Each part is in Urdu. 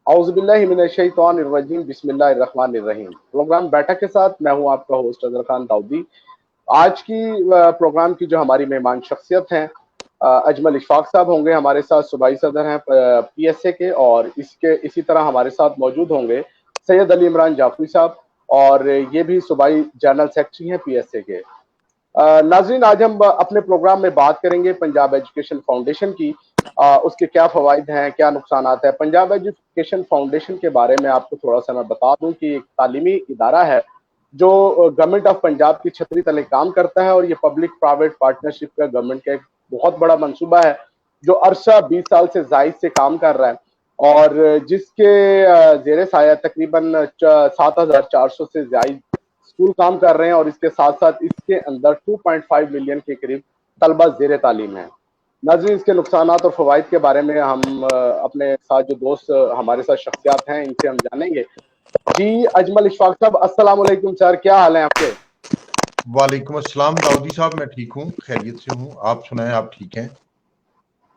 اعوذ باللہ من الشیطان الرجیم بسم اللہ الرحمن الرحیم۔ پروگرام بیٹھک کے ساتھ میں ہوں آپ کا ہوسٹ اظہر خان داؤدی۔ آج کی پروگرام کی جو ہماری مہمان شخصیت ہیں اجمل اشفاق صاحب ہوں گے، ہمارے ساتھ صوبائی صدر ہیں پی ایس اے کے، اور اسی طرح ہمارے ساتھ موجود ہوں گے سید علی عمران جعفری صاحب، اور یہ بھی صوبائی جنرل سیکرٹری ہیں پی ایس اے کے۔ ناظرین، آج ہم اپنے پروگرام میں بات کریں گے پنجاب ایجوکیشن فاؤنڈیشن کی، اس کے کیا فوائد ہیں، کیا نقصانات ہیں۔ پنجاب ایجوکیشن فاؤنڈیشن کے بارے میں آپ کو تھوڑا سا میں بتا دوں کہ ایک تعلیمی ادارہ ہے جو گورنمنٹ آف پنجاب کی چھتری تلے کام کرتا ہے، اور یہ پبلک پرائیویٹ پارٹنرشپ کا گورنمنٹ کا ایک بہت بڑا منصوبہ ہے جو عرصہ 20 سال سے زائد سے کام کر رہا ہے، اور جس کے زیر سایہ تقریباً 7400 سے زائد اسکول کام کر رہے ہیں، اور اس کے ساتھ ساتھ اس کے اندر 2.5 ملین کے قریب طلبہ زیر تعلیم ہیں۔ ناظرین، اس کے نقصانات اور فوائد کے بارے میں ہم اپنے ساتھ جو دوست ہمارے ساتھ شخصیات ہیں ان سے ہم جانیں گے۔ جی اجمل اشفاق صاحب، السلام علیکم سر، کیا حال ہیں آپ کے؟ وعلیکم السلام داؤدی صاحب، میں ٹھیک ہوں، خیریت سے ہوں، آپ سنائیں آپ ٹھیک ہیں؟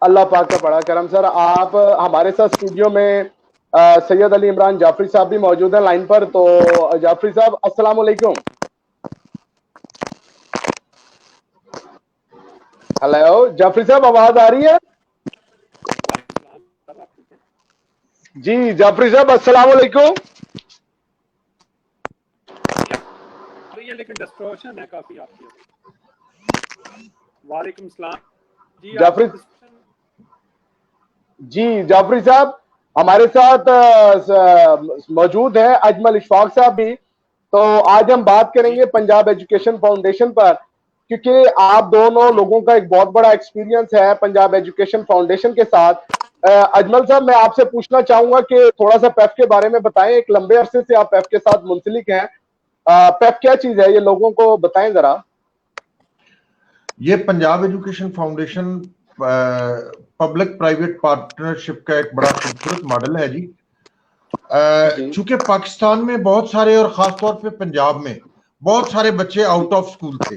اللہ پاک کا بڑا کرم سر۔ آپ ہمارے ساتھ اسٹوڈیو میں سید علی عمران جعفری صاحب بھی موجود ہیں لائن پر، تو جعفری صاحب السلام علیکم۔ ہیلو جعفری صاحب، آواز آ رہی ہے؟ جی جعفری صاحب السلام علیکم۔ لیکن ڈسٹورشن ہے کافی آپ کی۔ وعلیکم السلام جی جعفری صاحب ہمارے ساتھ موجود ہیں اجمل اشفاق صاحب بھی، تو آج ہم بات کریں گے پنجاب ایجوکیشن فاؤنڈیشن پر، کیونکہ آپ دونوں لوگوں کا ایک بہت بڑا ایکسپیرینس ہے پنجاب ایجوکیشن فاؤنڈیشن کے ساتھ۔ اجمل صاحب، میں آپ سے پوچھنا چاہوں گا کہ تھوڑا سا پیف کے بارے میں بتائیں، ایک لمبے عرصے سے آپ پیف کے ساتھ منسلک ہیں، پیف کیا چیز ہے یہ لوگوں کو بتائیں ذرا۔ یہ Punjab education foundation public private partnership کا ایک بڑا خوبصورت ماڈل ہے جی۔ چونکہ پاکستان میں بہت سارے، اور خاص طور پہ پنجاب میں بہت سارے بچے آؤٹ آف سکول تھے،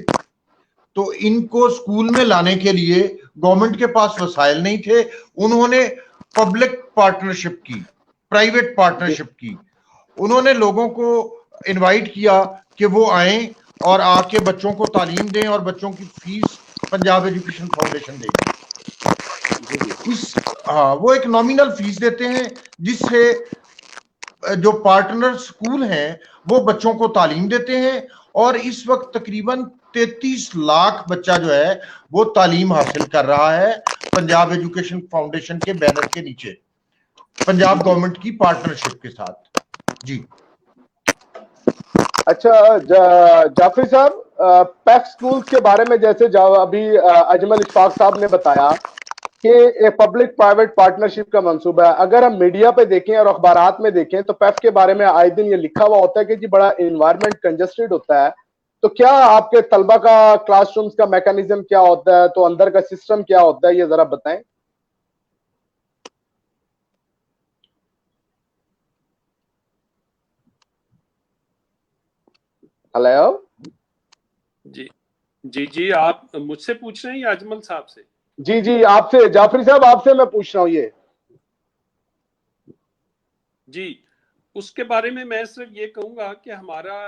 تو ان کو سکول میں لانے کے لیے گورنمنٹ کے پاس وسائل نہیں تھے۔ انہوں نے پبلک پارٹنرشپ کی، پرائیویٹ پارٹنرشپ کی، انہوں نے لوگوں کو انوائٹ کیا کہ وہ آئیں اور آ کے بچوں کو تعلیم دیں، اور بچوں کی فیس پنجاب ایجوکیشن فاؤنڈیشن دے گی۔ وہ ایک نامینل فیس دیتے ہیں جس سے جو پارٹنر سکول ہیں وہ بچوں کو تعلیم دیتے ہیں، اور اس وقت تقریباً 33 لاکھ بچہ جو ہے وہ تعلیم حاصل کر رہا ہے پنجاب ایجوکیشن فاؤنڈیشن کے بینر کے نیچے، پنجاب گورنمنٹ کی پارٹنرشپ کے ساتھ۔ جی اچھا جعفری صاحب، پیف سکولز کے بارے میں جیسے ابھی اجمل اشفاق صاحب نے بتایا کہ پبلک پرائیویٹ پارٹنرشپ کا منصوبہ ہے، اگر ہم میڈیا پہ دیکھیں اور اخبارات میں دیکھیں تو پیف کے بارے میں آئے دن یہ لکھا ہوا ہوتا ہے کہ جی بڑا انوائرمنٹ کنجسٹڈ ہوتا ہے، تو کیا آپ کے طلبہ کا کلاس رومز کا میکانزم کیا ہوتا ہے، تو اندر کا سسٹم کیا ہوتا ہے، یہ ذرا بتائیں۔ ہلو جی آپ مجھ سے پوچھ رہے ہیں یا اجمل صاحب سے؟ جی آپ سے، جعفری صاحب آپ سے میں پوچھ رہا ہوں یہ۔ جی اس کے بارے میں صرف یہ کہوں گا کہ ہمارا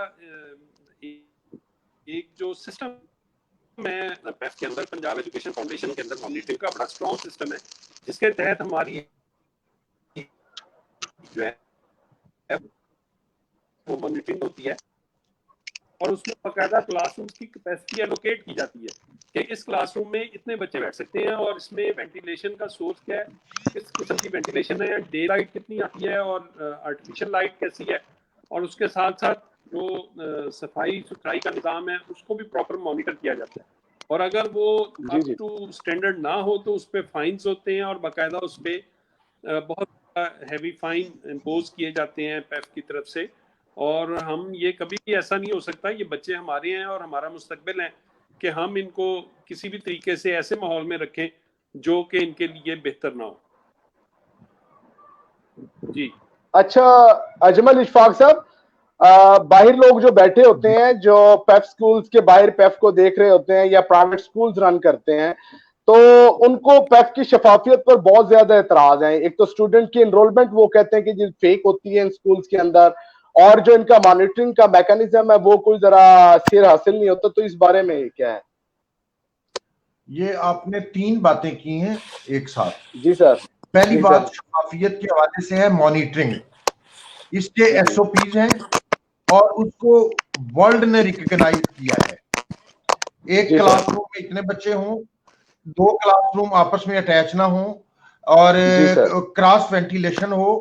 ایک جو سسٹم ہے پیف کے اندر، پنجاب ایجوکیشن فاؤنڈیشن کے اندر مانیٹرنگ کا بڑا اسٹرانگ سسٹم ہے، جس کے تحت ہماری جو ہے وہ مانیٹرنگ ہوتی ہے، اور اس میں باقاعدہ کلاس روم کی کیپیسٹی ایلوکیٹ کی جاتی ہے کہ اس کلاس روم میں اتنے بچے بیٹھ سکتے ہیں، اور اس میں وینٹیلیشن کا سورس کیا ہے، کس قسم کی وینٹیلیشن ہے، ڈے لائٹ کتنی آتی ہے، اور آرٹیفیشل لائٹ کیسی ہے، اور اس کے ساتھ ساتھ جو صفائی ستھرائی کا نظام ہے اس کو بھی پراپر مانیٹر کیا جاتا ہے، اور اگر وہ اپ ٹو اسٹینڈرڈ نہ ہو تو اس پہ فائنز ہوتے ہیں، اور باقاعدہ اس پہ بہت ہیوی فائن امپوز کیے جاتے ہیں پیف کی طرف سے، اور ہم یہ کبھی بھی ایسا نہیں ہو سکتا، یہ بچے ہمارے ہیں اور ہمارا مستقبل ہے، کہ ہم ان کو کسی بھی طریقے سے ایسے ماحول میں رکھیں جو کہ ان کے لیے بہتر نہ ہو۔ جی اچھا اجمل اشفاق صاحب، باہر لوگ جو بیٹھے ہوتے ہیں، جو پیف سکولز کے باہر پیف کو دیکھ رہے ہوتے ہیں یا پرائیویٹ سکولز رن کرتے ہیں، تو ان کو پیف کی شفافیت پر بہت زیادہ اعتراض ہیں. ایک تو اسٹوڈنٹ کی انرولمنٹ وہ کہتے ہیں کہ جی فیک ہوتی ہے ان سکولز کے اندر, اور جو ان کا مانیٹرنگ کا میکانزم ہے وہ کوئی ذرا سیر حاصل نہیں ہوتا. تو اس بارے میں کیا ہے؟ یہ آپ نے 3 باتیں کی ہیں ایک ساتھ. جی سر. پہلی جی بات سر. شفافیت کے حوالے سے ہے مانیٹرنگ. اس کے جی ایس او پیز ہیں اور اس کو ورلڈ نے ریکگنائز کیا ہے. ایک جی کلاس سر. روم میں اتنے بچے ہوں, 2 کلاس روم آپس میں اٹیچ نہ ہوں, اور جی سر. کراس وینٹیلیشن ہو,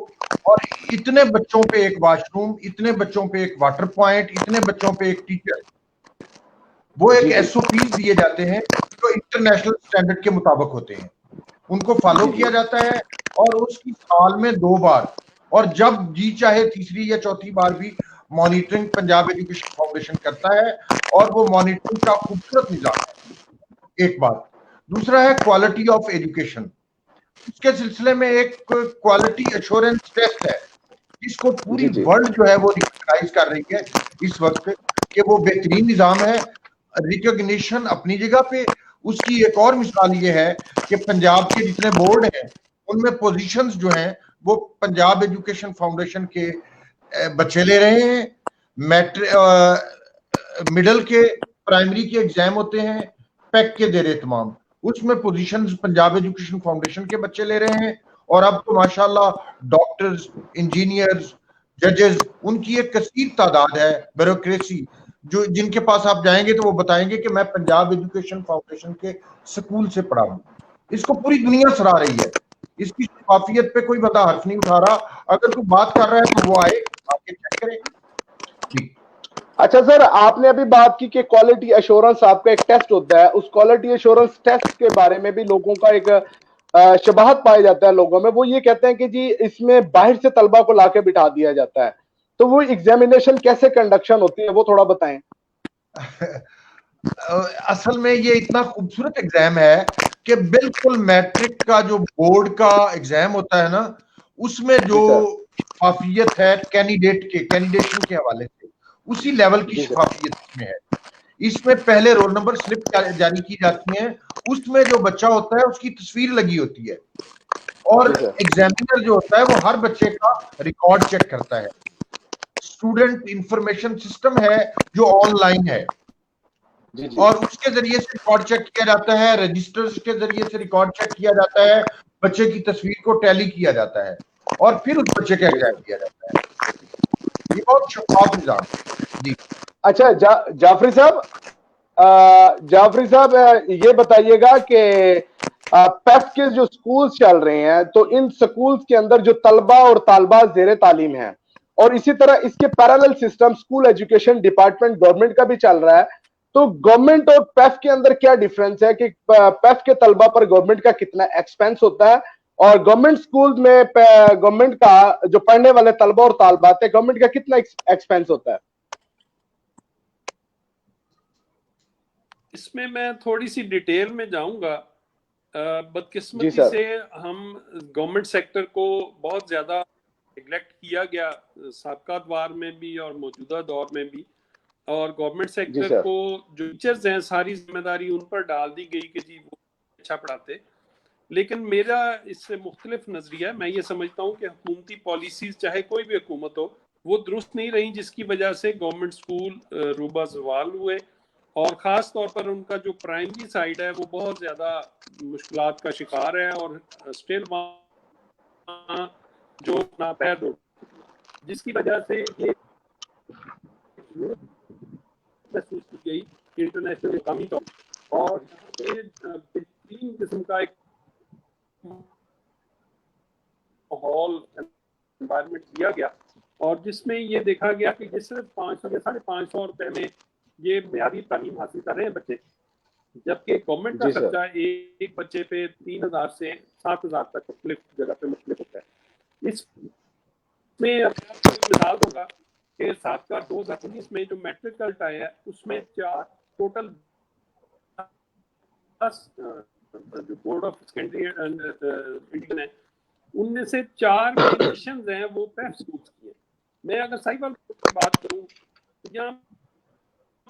اور اتنے بچوں پہ ایک واش روم, اتنے بچوں پہ ایک واٹر پوائنٹ, اتنے بچوں پہ ایک ٹیچر. وہ ایک جی جی ایس او پیز دیے جاتے ہیں جو انٹرنیشنل سٹینڈرڈ کے مطابق ہوتے ہیں. ان کو فالو جی جی کیا جاتا ہے, اور اس کی سال میں 2 بار, اور جب جی چاہے تیسری یا چوتھی بار بھی مانیٹرنگ پنجاب ایجوکیشن فاؤنڈیشن کرتا ہے, اور وہ مانیٹرنگ کا خوبصورت نظام ہے. ایک بات. دوسرا ہے کوالٹی آف ایجوکیشن. اس کے سلسلے میں ایک کوالٹی ایشورنس ٹیسٹ ہے جس کو پوری جی جی ورلڈ جو ہے وہ ریکگنائز کر رہی ہے اس وقت کہ وہ بہترین نظام ہے. ریکگنیشن اپنی جگہ پہ. اس کی ایک اور مثال یہ ہے کہ پنجاب کے جتنے بورڈ ہیں ان میں پوزیشنز جو ہیں وہ پنجاب ایجوکیشن فاؤنڈیشن کے بچے لے رہے ہیں. مڈل کے, پرائمری کے ایگزام ہوتے ہیں, پیک کے زیر اہتمام, اس میں پوزیشنز پنجاب ایجوکیشن فاؤنڈیشن کے بچے لے رہے ہیں. اور اب تو ماشاءاللہ ڈاکٹرز, انجینئرز, ججز, ان کی ایک کثیر تعداد ہے, بیوروکریسی, جو جن کے پاس آپ جائیں گے تو وہ بتائیں گے کہ میں پنجاب ایجوکیشن فاؤنڈیشن کے سکول سے پڑھا ہوں. اس کو پوری دنیا سراہ رہی ہے. اس کی شفافیت پہ کوئی بندہ حرف نہیں اٹھا رہا. اگر کوئی بات کر رہا ہے تو وہ آئے, آ کے چیک کرے. جی. اچھا سر, آپ نے ابھی بات کی کہ کوالٹی ایشورنس آپ کا ایک ٹیسٹ ہوتا ہے. اس کوالٹی ایشورنس ٹیسٹ کے بارے میں بھی لوگوں کا ایک شباہت پایا جاتا ہے لوگوں میں. وہ یہ کہتے ہیں کہ جی اس میں باہر سے طلبہ کو لا کے بٹھا دیا جاتا ہے. تو وہ ایگزامینیشن کیسے کنڈکشن ہوتی ہے وہ تھوڑا بتائیں. اصل میں یہ اتنا خوبصورت ایگزام ہے کہ بالکل میٹرک کا جو بورڈ کا ایگزام ہوتا ہے نا, اس میں جو جی سر. شفافیت ہے کینڈیڈیشن کے حوالے سے, اسی لیول کی جی سر. شفافیت اس میں ہے. اس میں پہلے رول نمبر سلپ جاری کی جاتی ہیں, اس میں جو بچہ ہوتا ہے اس کی تصویر لگی ہوتی ہے, اور جی سر. ایگزامینر جو ہوتا ہے وہ ہر بچے کا ریکارڈ چیک کرتا ہے. اسٹوڈنٹ انفارمیشن سسٹم ہے جو آن لائن ہے, جی جی اور اس کے ذریعے سے ریکارڈ چیک کیا جاتا ہے, رجسٹرز کے ذریعے سے ریکارڈ چیک کیا جاتا ہے, بچے کی تصویر کو ٹیلی کیا جاتا ہے, اور پھر اس بچے کا جی ایگزام سر. کیا جاتا ہے. یہ بہت شفاف نظام ہے. جی. اچھا جعفری صاحب, جعفری صاحب یہ بتائیے گا کہ پیف کے جو سکولز چل رہے ہیں تو ان سکولز کے اندر جو طلبہ اور طالبات زیر تعلیم ہیں, اور اسی طرح اس کے parallel system school education department government کا بھی چل رہا ہے, تو گورنمنٹ اور پیف کے اندر کیا ڈیفرنس ہے کہ پیف کے طلبہ پر گورنمنٹ کا کتنا ایکسپینس ہوتا ہے, اور گورنمنٹ سکول میں گورنمنٹ کا جو پڑھنے والے طلبہ اور طالبات ہیں گورنمنٹ کا کتنا ایکسپینس ہوتا ہے؟ اس میں تھوڑی سی ڈیٹیل میں جاؤں گا. جی بدقسمتی سر. سے ہم گورنمنٹ سیکٹر کو بہت زیادہ نیگلیکٹ کیا گیا سابقہ دور میں بھی اور موجودہ دور میں بھی, اور گورنمنٹ جی سیکٹر سر. کو جو ٹیچرز ہیں ساری ذمہ داری ان پر ڈال دی گئی کہ جی وہ اچھا پڑھاتے. لیکن میرا اس سے مختلف نظریہ ہے. میں یہ سمجھتا ہوں کہ حکومتی پالیسیز چاہے کوئی بھی حکومت ہو وہ درست نہیں رہیں, جس کی وجہ سے گورنمنٹ سکول روبہ زوال ہوئے, اور خاص طور پر ان کا جو پرائمری سائڈ ہے وہ بہت زیادہ مشکلات کا شکار ہے, اور اسٹل وہاں جو ناپید ہو, جس کی وجہ سے یہ محسوس کی گئی انٹرنیشنل اقامی طور, اور بہترین قسم کا ایک ماحول انوائرمنٹ دیا گیا, اور جس میں یہ دیکھا گیا کہ جس صرف 500 یا 550 روپے میں یہ معیاری تعلیم حاصل کر رہے ہیں بچے, جبکہ گورنمنٹ کا جی سر. خرچہ ایک بچے پہ 3000 سے 7000 تک مختلف جگہ پہ مختلف ہوتا ہے. اس میں آپ کو ایک مثال ہوگا کہ سابقہ 2019 میں جو میٹرک کا رزلٹ آیا ہے اس میں ٹوٹل 10 جو بورڈ آف سیکنڈری انڈین ہے ان میں سے 4 کے ایڈمیشنز ہیں وہ پیف سکولز کی ہیں. میں اگر صحیح بات کروں تو یہاں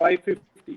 550,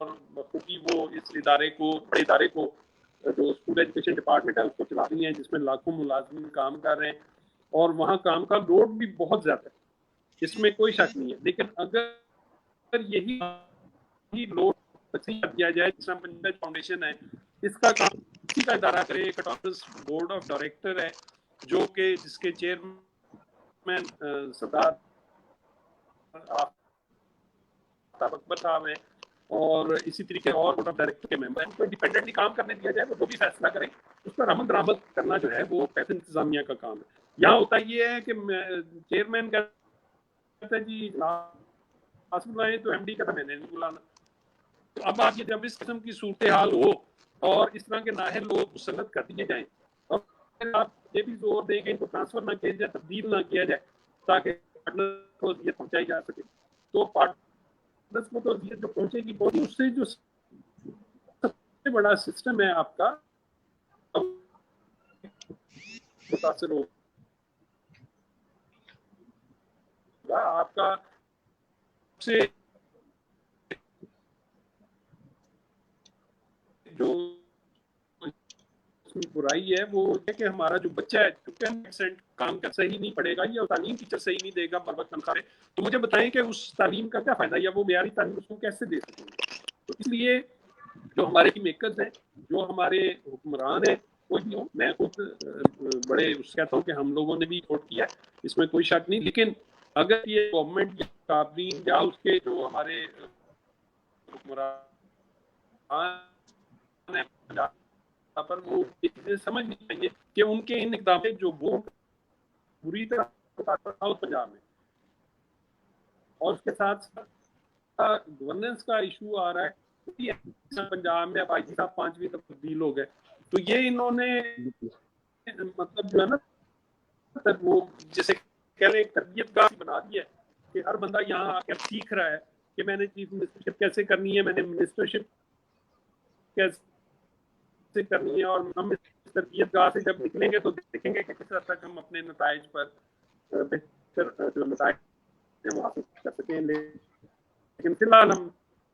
بخوبی وہ اس ادارے کو, بڑے ادارے کو جو اسکول ایجوکیشن ڈپارٹمنٹ ہے اس کو چلا رہی ہیں, جس میں لاکھوں ملازمین کام کر رہے ہیں, اور وہاں کام کا لوڈ بھی بہت زیادہ ہے, اس میں کوئی شک نہیں ہے. لیکن اگر یہی لوڈ تقسیم کیا جائے, جس طرح پنجاب فاؤنڈیشن ہے, اس کا کام اسی کا ادارہ کرے, ایک اٹانومس بورڈ آف ڈائریکٹر ہے جو کہ جس کے چیئرمین سردار آفتاب اکبر صاحب ہیں, اور اسی طریقے اور بورڈ آف ڈائریکٹر کے ممبر ہیں, انڈیپینڈنٹلی کام کرنے دیا جائے, وہ جو بھی فیصلہ کریں اس پر عمل درآمد کرنا جو ہے وہ پیسے انتظامیہ کا کام ہے. یہاں ہوتا یہ ہے کہ چیئرمین کہتا ہے جی بلائیں تو ایم ڈی کہتا میں نے نہیں بلانا. تو اب آپ یہ جب اس قسم کی صورتحال ہو اور اس طرح کے نااہل لوگ مسلط کر دیے جائیں, اور آپ یہ بھی زور دیں کہ ان کو ٹرانسفر نہ کیا جائے, تبدیل نہ کیا جائے, تاکہ پارٹنر کو اذیت پہنچائی جا سکے, تو پارٹنرز کو تو اذیت جو پہنچے گی بہت, اس سے جو سب سے بڑا سسٹم ہے آپ کا متاثر ہوگا. آپ کا سے جو برائی ہے وہ ہے کہ ہمارا جو بچہ ہے 10% کام کا صحیح نہیں پڑے گا یا تعلیم ٹیچر صحیح نہیں دے گا بر وقت تنخواہ, تو مجھے بتائیں کہ اس تعلیم کا کیا فائدہ, یا وہ معیاری تعلیم اس کو کیسے دے سکیں گے. تو اس لیے جو ہمارے میکرز ہیں, جو ہمارے حکمران ہیں, کوئی بھی ہو, میں خود بڑے اس کہتا ہوں کہ ہم لوگوں نے بھی ووٹ کیا ہے, اس میں کوئی شک نہیں, لیکن اگر یہ گورنمنٹ قابلین یا اس کے جو ہمارے حکمران پر وہ سمجھ نہیں چاہیے کہ ان کے ان اقدامات جو وہ بری طرح پنجاب میں, اور اس کے ساتھ گورننس کا ایشو آ رہا ہے پنجاب میں. اب آئی جی صاحب 5ویں تک تبدیل ہو گئے, تو یہ انہوں نے مطلب جو ہے نا وہ جیسے کہہ رہے ایک تربیت گاہ بنا دی ہے کہ ہر بندہ یہاں آ کر سیکھ رہا ہے کہ میں نے چیف منسٹرشپ کیسے کرنی ہے, میں نے منسٹرشپ کیسے کرنی ہے, اور ہم اس تربیت گاہ سے جب نکلیں گے تو دیکھیں گے کہ کس حد تک ہم اپنے نتائج پر بہتر جو نتائج وہ حاصل کر سکیں. لیکن فی الحال ہم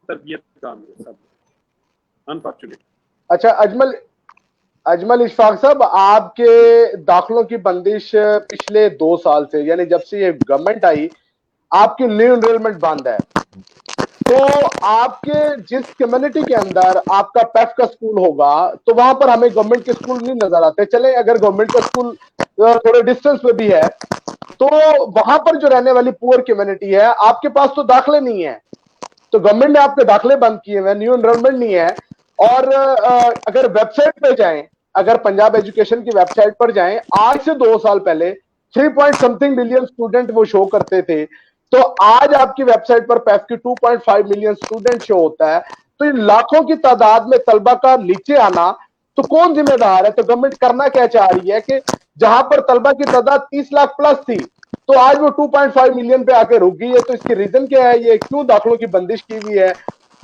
تربیت گاہ میں سب انفارچونیٹ. اچھا اجمل اشفاق صاحب, آپ کے داخلوں کی بندش پچھلے 2 سال سے, یعنی جب سے یہ گورنمنٹ آئی, آپ کی نیو انرولمنٹ بند ہے, تو آپ کے جس کمیونٹی کے اندر آپ کا پیف کا سکول ہوگا تو وہاں پر ہمیں گورنمنٹ کے سکول نہیں نظر آتے. چلے اگر گورنمنٹ کا سکول تھوڑے ڈسٹینس پہ بھی ہے, تو وہاں پر جو رہنے والی پور کمیونٹی ہے, آپ کے پاس تو داخلے نہیں ہے, تو گورنمنٹ نے آپ کے داخلے بند کیے ہوئے, نیو انرولمنٹ نہیں ہے. اور اگر ویب سائٹ پہ جائیں, اگر پنجاب ایجوکیشن کی ویب سائٹ پر جائیں, آج سے 2 سال پہلے 3.something ملین اسٹوڈنٹ وہ شو کرتے تھے, تو آج آپ کی ویب سائٹ پر پیف کی 2.5 ملین اسٹوڈنٹ شو ہوتا ہے. تو ان لاکھوں کی تعداد میں طلبہ کا نیچے آنا تو کون ذمہ دار ہے؟ تو گورنمنٹ کرنا کیا چاہ رہی ہے کہ جہاں پر طلبہ کی تعداد 30 لاکھ پلس تھی, تو آج وہ 2.5 ملین پہ آ کے رک گئی ہے. تو اس کی ریزن کیا ہے, یہ کیوں داخلوں کی بندش کی ہوئی ہے,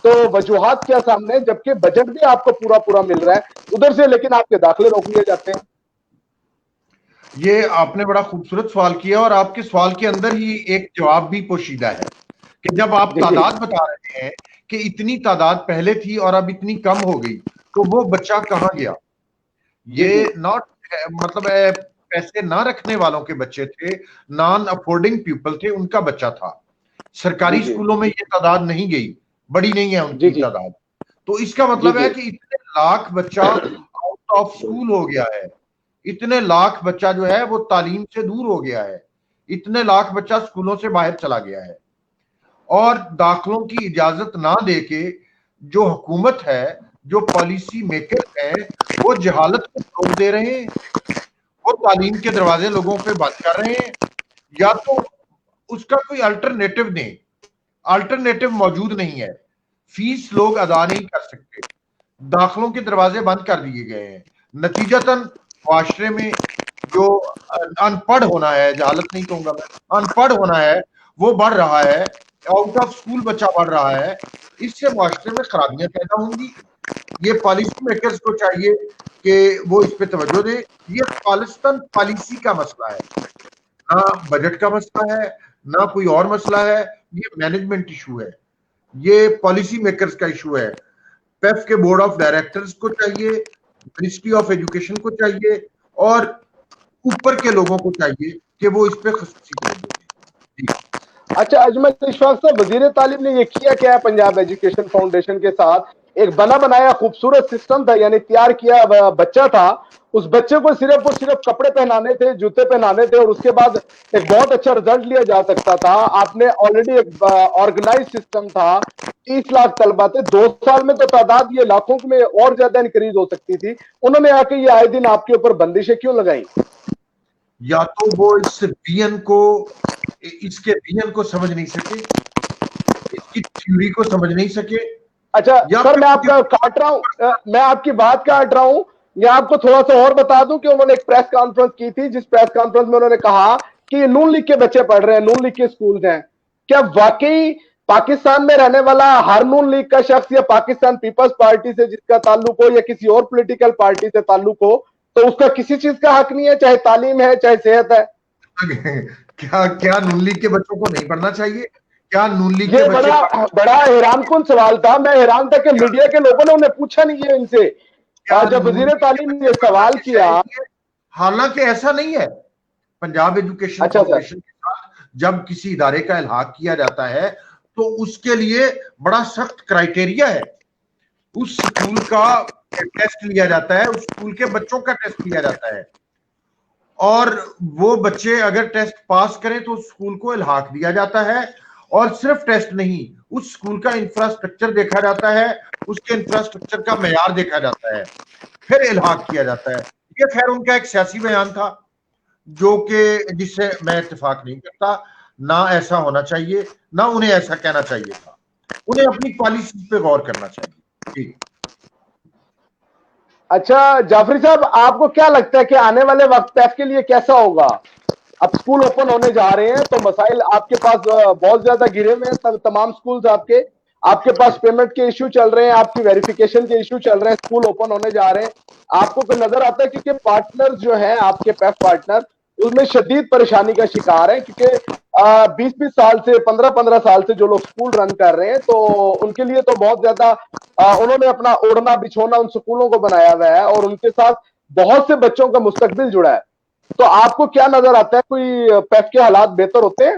تو وجوہات کیا سامنے, جبکہ بجٹ بھی آپ کو پورا مل رہا ہے ادھر سے, لیکن آپ کے داخلے روک لیے جاتے ہیں. یہ آپ نے بڑا خوبصورت سوال کیا, اور آپ کے سوال کے اندر ہی ایک جواب بھی پوشیدہ ہے کہ جب آپ تعداد بتا رہے ہیں کہ اتنی تعداد پہلے تھی اور اب اتنی کم ہو گئی, تو وہ بچہ کہاں گیا؟ یہ مطلب پیسے نہ رکھنے والوں کے بچے تھے, نان افورڈنگ پیپل تھے, ان کا بچہ تھا. سرکاری اسکولوں میں یہ تعداد نہیں گئی, بڑی نہیں ہے ان کی تعداد. تو اس کا مطلب ہے کہ اتنے لاکھ بچہ آؤٹ آف اسکول ہو گیا ہے, اتنے لاکھ بچہ جو ہے وہ تعلیم سے دور ہو گیا ہے, اتنے لاکھ بچہ اسکولوں سے باہر چلا گیا ہے. اور داخلوں کی اجازت نہ دے کے جو حکومت ہے, جو پالیسی میکر ہیں, وہ جہالت کو روک دے رہے ہیں, وہ تعلیم کے دروازے لوگوں پہ بند کر رہے ہیں, یا تو اس کا کوئی الٹرنیٹو نہیں, الٹرنیٹو موجود نہیں ہے. فیس لوگ ادا نہیں کر سکتے, داخلوں کے دروازے بند کر دیے گئے ہیں. نتیجتاً معاشرے میں جو ان پڑھ ہونا ہے, جہالت نہیں کہوں گا میں, ان پڑھ ہونا ہے, وہ بڑھ رہا ہے, آؤٹ آف اسکول بچہ بڑھ رہا ہے. اس سے معاشرے میں خرابیاں پیدا ہوں گی. یہ پالیسی میکرز کو چاہیے کہ وہ اس پہ توجہ دیں. یہ خالصتاً پالیسی کا مسئلہ ہے, نہ بجٹ کا مسئلہ ہے, نہ کوئی اور مسئلہ ہے, یہ مینجمنٹ ایشو ہے. یہ پالیسی میکرز کا ایشو ہے. پیف کے بورڈ آف ڈائریکٹرز کو چاہیے, منسٹری آف ایجوکیشن کو چاہیے, اور اوپر کے لوگوں کو چاہیے کہ وہ اس پہ خصوصی توجہ دیں. اچھا اجمل اشفاق صاحب, وزیر تعلیم نے یہ کیا کیا ہے پنجاب ایجوکیشن فاؤنڈیشن کے ساتھ؟ ایک بنا بنایا خوبصورت سسٹم تھا, یعنی تیار کیا بچہ تھا, اس بچے کو صرف اور صرف کپڑے پہنانے تھے, جوتے پہنانے تھے, اور اس کے بعد ایک بہت اچھا رزلٹ لیا جا سکتا تھا. آپ نے آلریڈی ایک آرگنائز سسٹم تھا, 30 لاکھ طلبہ تھے, 2 سال میں تو تعداد یہ لاکھوں میں اور زیادہ انکریز ہو سکتی تھی. انہوں نے آ کے یہ آئے دن آپ کے اوپر بندشیں کیوں لگائیں؟ یا تو وہ اس کے ویژن کو سمجھ نہیں سکے, اس کی تھیوری کو سمجھ نہیں سکے. اچھا سر, میں آپ کا کاٹ رہا ہوں, میں آپ کی بات کاٹ رہا ہوں. میں آپ کو تھوڑا سا اور بتا دوں کہ انہوں نے ایک پریس کانفرنس کی تھی, جس پریس کانفرنس میں انہوں نے کہا کہ یہ نون لیگ کے بچے پڑھ رہے ہیں, نون لیگ کے سکولز ہیں. کیا واقعی پاکستان میں رہنے والا ہر نون لیگ کا شخص یا پاکستان پیپلز پارٹی سے جس کا تعلق ہو یا کسی اور پولیٹیکل پارٹی سے تعلق ہو, تو اس کا کسی چیز کا حق نہیں ہے, چاہے تعلیم ہے چاہے صحت ہے؟ کیا نون لیگ کے بچوں کو نہیں پڑھنا چاہیے؟ کیا نون لیگ کے یہ بچے بڑا حیران کن سوال تھا. میں حیران تھا کہ میڈیا کے لوگوں نے انہیں پوچھا نہیں ہے ان سے. جب وزیر تعلیم نے یہ سوال کیا, حالانکہ ایسا نہیں ہے. پنجاب ایجوکیشن اچھا سر, فاؤنڈیشن کے ساتھ جب کسی ادارے کا الحاق کیا جاتا ہے تو اس کے لیے بڑا سخت کرائٹیریا ہے. اس سکول کا ٹیسٹ لیا جاتا ہے, اس سکول کے بچوں کا ٹیسٹ لیا جاتا ہے, اور وہ بچے اگر ٹیسٹ پاس کریں تو اس سکول کو الحاق دیا جاتا ہے. اور صرف ٹیسٹ نہیں, اس سکول کا انفراسٹرکچر دیکھا جاتا ہے, اس کے انفراسٹرکچر کا معیار دیکھا جاتا ہے, پھر الحاق کیا جاتا ہے. یہ خیر ان کا ایک سیاسی بیان تھا جو کہ جس سے میں اتفاق نہیں کرتا. نہ ایسا ہونا چاہیے, نہ انہیں ایسا کہنا چاہیے تھا. انہیں اپنی پالیسی پہ غور کرنا چاہیے. اچھا جعفری صاحب, آپ کو کیا لگتا ہے کہ آنے والے وقت پیف کے لیے کیسا ہوگا؟ اب سکول اوپن ہونے جا رہے ہیں تو مسائل آپ کے پاس بہت زیادہ گرے ہوئے ہیں. تمام سکولز آپ کے پاس پیمنٹ کے ایشو چل رہے ہیں, آپ کی ویریفیکیشن کے ایشو چل رہے ہیں, سکول اوپن ہونے جا رہے ہیں. آپ کو کوئی نظر آتا ہے کیونکہ پارٹنر جو ہیں آپ کے پیف پارٹنر, اس میں شدید پریشانی کا شکار ہیں, کیونکہ 20-20 سال سے 15-15 سال سے جو لوگ سکول رن کر رہے ہیں, تو ان کے لیے تو بہت زیادہ انہوں نے اپنا اوڑھنا بچھونا ان سکولوں کو بنایا ہوا ہے, اور ان کے ساتھ بہت سے بچوں کا مستقبل جڑا ہے. تو آپ کو کیا نظر آتا ہے, کوئی پیف کے حالات بہتر ہوتے ہیں؟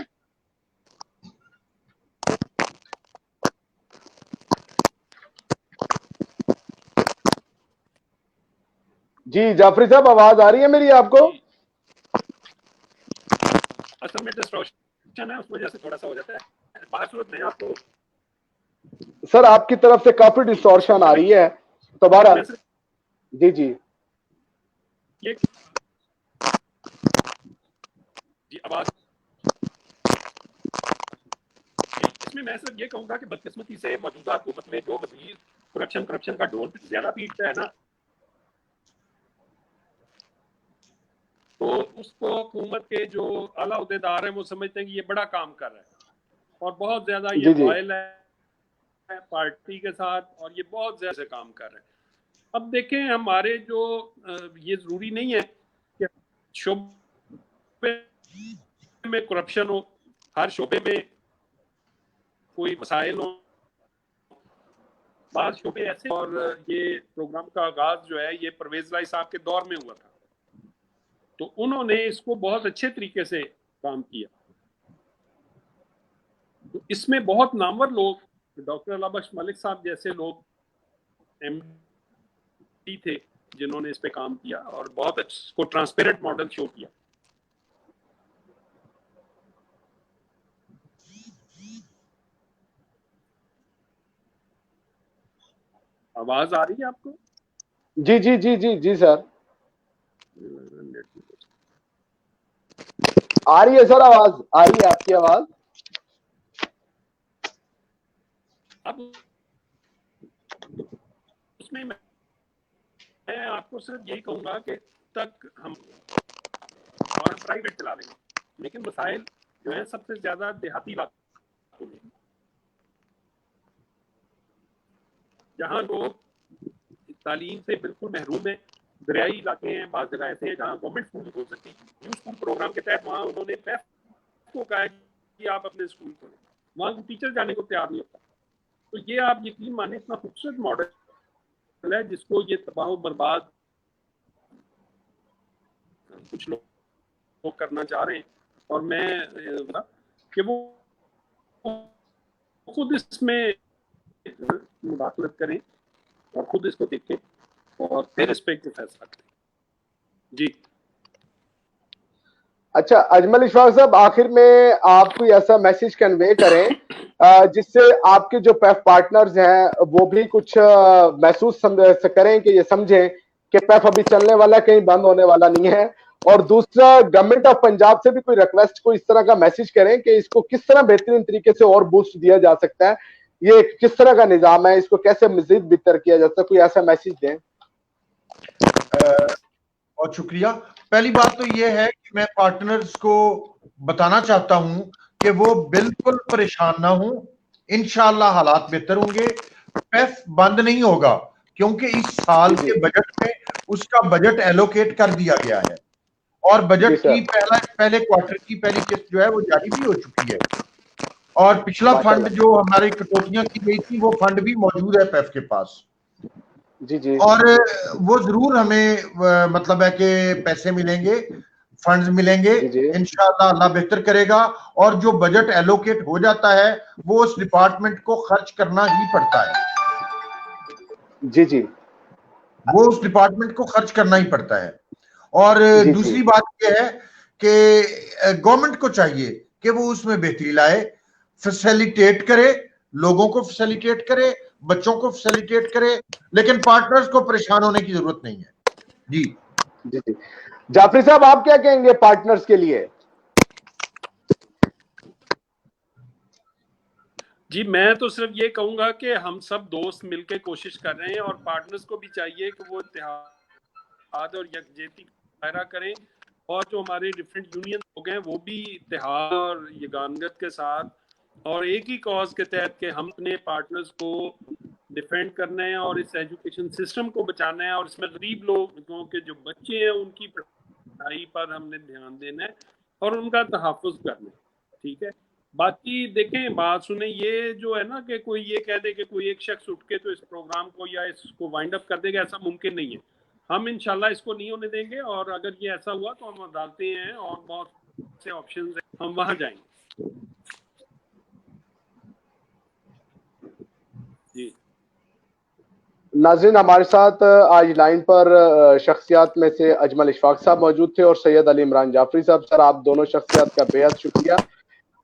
جی جعفری صاحب, آواز آ رہی ہے میری آپ کو؟ اصل میں ڈسٹورشن ہے, اس وجہ سے تھوڑا سا ہو جاتا ہے. بات صورت میں آپ کو سر آپ کی طرف سے کافی ڈسٹورشن آ رہی ہے, تو بہرحال جی جی آواز. اس میں صرف یہ کہوں گا کہ بدقسمتی سے موجودہ حکومت میں جو وزیر کرپشن کا ڈول زیادہ پیٹتا ہے نا, تو اس کو حکومت کے جو اعلیٰ عہدیدار ہیں وہ سمجھتے ہیں کہ یہ بڑا کام کر رہا ہے, اور بہت زیادہ یہ لائل ہے پارٹی کے ساتھ, اور یہ بہت زیادہ سے کام کر رہے ہیں. اب دیکھیں, ہمارے جو یہ ضروری نہیں ہے کہ شعبے میں کرپشن ہو, ہر شعبے میں کوئی مسائل ہو. بعض شعبے ایسے, اور یہ پروگرام کا آغاز جو ہے یہ پرویز لائی صاحب کے دور میں ہوا تھا, تو انہوں نے اس کو بہت اچھے طریقے سے کام کیا. تو اس میں بہت نامور لوگ, ڈاکٹر اللہ بخش ملک صاحب جیسے لوگ ایم ڈی تھے جنہوں نے اس پہ کام کیا, اور بہت اس کو ٹرانسپیرنٹ ماڈل شو کیا. آواز آ رہی ہے آپ کو؟ جی جی جی جی جی سر, آ رہی ہے سر, آواز آ رہی ہے آپ کی آواز. اب اس میں میں آپ کو صرف یہی کہوں گا کہ تک ہم اور پرائیویٹ چلا رہے ہیں, لیکن مسائل جو ہیں سب سے زیادہ دیہاتی علاقوں میں, جہاں لوگ تعلیم سے بالکل محروم ہیں. دریائی علاقے ہیں, بعض جگہ ایسے ہیں جہاں گورنمنٹ اسکول نہیں کھول سکتی. نیو اسکول پروگرام کے تحت وہاں انہوں نے پیف کو کہا کہ آپ اپنے اسکول کھولیں, وہاں ٹیچر جانے کو تیار نہیں ہوتا. تو یہ آپ یقین مانیں اتنا خوبصورت ماڈل ہے جس کو یہ تباہ و برباد کچھ لوگ کرنا چاہ رہے ہیں، اور میں کہ وہ خود اس میں مداخلت کریں اور خود اس کو دیکھیں اور پھر اس پہ فیصلہ کریں. جی اچھا اجمل اشفاق صاحب، آخر میں آپ کوئی ایسا میسج کنوے کریں جس سے آپ کے جو پیف پارٹنرز ہیں وہ بھی کچھ محسوس کریں کہ یہ سمجھیں کہ پیف ابھی چلنے والا ہے، کہیں بند ہونے والا نہیں ہے. اور دوسرا گورنمنٹ آف پنجاب سے بھی کوئی ریکویسٹ کو اس طرح کا میسج کریں کہ اس کو کس طرح بہترین طریقے سے اور بوسٹ دیا جا سکتا ہے، یہ کس طرح کا نظام ہے، اس کو کیسے مزید بہتر کیا جا سکتا ہے، کوئی ایسا میسج دیں. بہت شکریہ. پہلی بات تو یہ ہے کہ میں پارٹنرز کو بتانا چاہتا ہوں کہ وہ بالکل پریشان نہ ہوں، انشاءاللہ حالات بہتر ہوں گے. پیف بند نہیں ہوگا کیونکہ اس سال کے بجٹ میں اس کا بجٹ ایلوکیٹ کر دیا گیا ہے، اور بجٹ کی پہلے کوارٹر کی پہلی قسط جو ہے وہ جاری بھی ہو چکی ہے، اور پچھلا فنڈ جو ہماری کٹوتیاں کی گئی تھی وہ فنڈ بھی موجود ہے پیف کے پاس. جی جی اور وہ ضرور ہمیں مطلب ہے کہ پیسے ملیں گے، فنڈز ملیں گے انشاءاللہ. اللہ بہتر کرے گا، اور جو بجٹ ایلوکیٹ ہو جاتا ہے وہ اس ڈپارٹمنٹ کو خرچ کرنا ہی پڑتا ہے. جی جی وہ اس ڈپارٹمنٹ کو خرچ کرنا ہی پڑتا ہے. اور دوسری بات یہ ہے کہ گورنمنٹ کو چاہیے کہ وہ اس میں بہتری لائے، فیسیلیٹیٹ کرے، لوگوں کو فیسیلیٹیٹ کرے، بچوں کو فیسیلیٹیٹ کرے، لیکن پارٹنرز کو پریشان ہونے کی ضرورت نہیں ہے. جی جی جی جعفری صاحب، آپ کیا کہیں گے پارٹنرز کے لیے؟ جی میں تو صرف یہ کہوں گا کہ ہم سب دوست مل کے کوشش کر رہے ہیں، اور پارٹنرز کو بھی چاہیے کہ وہ اتحاد اور یکجہتی کا مظاہرہ کریں، اور جو ہمارے ڈفرینٹ یونین لوگ ہیں وہ بھی اتحاد اور یگانگت کے ساتھ اور ایک ہی کاز کے تحت کہ ہم اپنے پارٹنرز کو ڈیفینڈ کرنا ہے اور اس ایجوکیشن سسٹم کو بچانا ہے، اور اس میں غریب لوگوں کے جو بچے ہیں ان کی پڑھائی پر ہم نے دھیان دینا ہے اور ان کا تحفظ کرنا ہے. ٹھیک ہے، باقی دیکھیں بات سنیں، یہ جو ہے نا کہ کوئی یہ کہہ دے کہ کوئی ایک شخص اٹھ کے تو اس پروگرام کو یا اس کو وائنڈ اپ کر دے گا، ایسا ممکن نہیں ہے. ہم انشاءاللہ اس کو نہیں ہونے دیں گے، اور اگر یہ ایسا ہوا تو ہم عدالتیں ہیں اور بہت سے آپشنز ہیں، ہم وہاں جائیں گے. جی ناظرین، ہمارے ساتھ آج لائن پر شخصیات میں سے اجمل اشفاق صاحب موجود تھے اور سید علی عمران جعفری صاحب. سر آپ دونوں شخصیات کا بے حد شکریہ.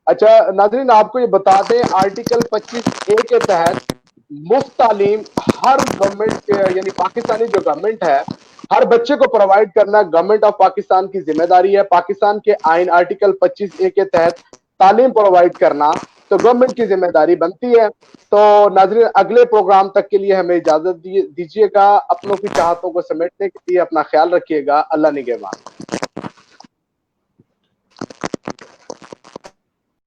اچھا ناظرین، آپ کو یہ بتا دیں آرٹیکل 25A کے تحت مفت تعلیم ہر گورنمنٹ کے یعنی پاکستانی جو گورنمنٹ ہے ہر بچے کو پرووائڈ کرنا گورنمنٹ آف پاکستان کی ذمہ داری ہے. پاکستان کے آئین آرٹیکل 25A کے تحت تعلیم پرووائڈ کرنا تو گورنمنٹ کی ذمہ داری بنتی ہے. تو ناظرین، اگلے پروگرام تک کے لیے ہمیں اجازت دیجیے گا. اپنوں کی چاہتوں کو سمیٹنے کے لیے اپنا خیال رکھیے گا. اللہ نگہبان.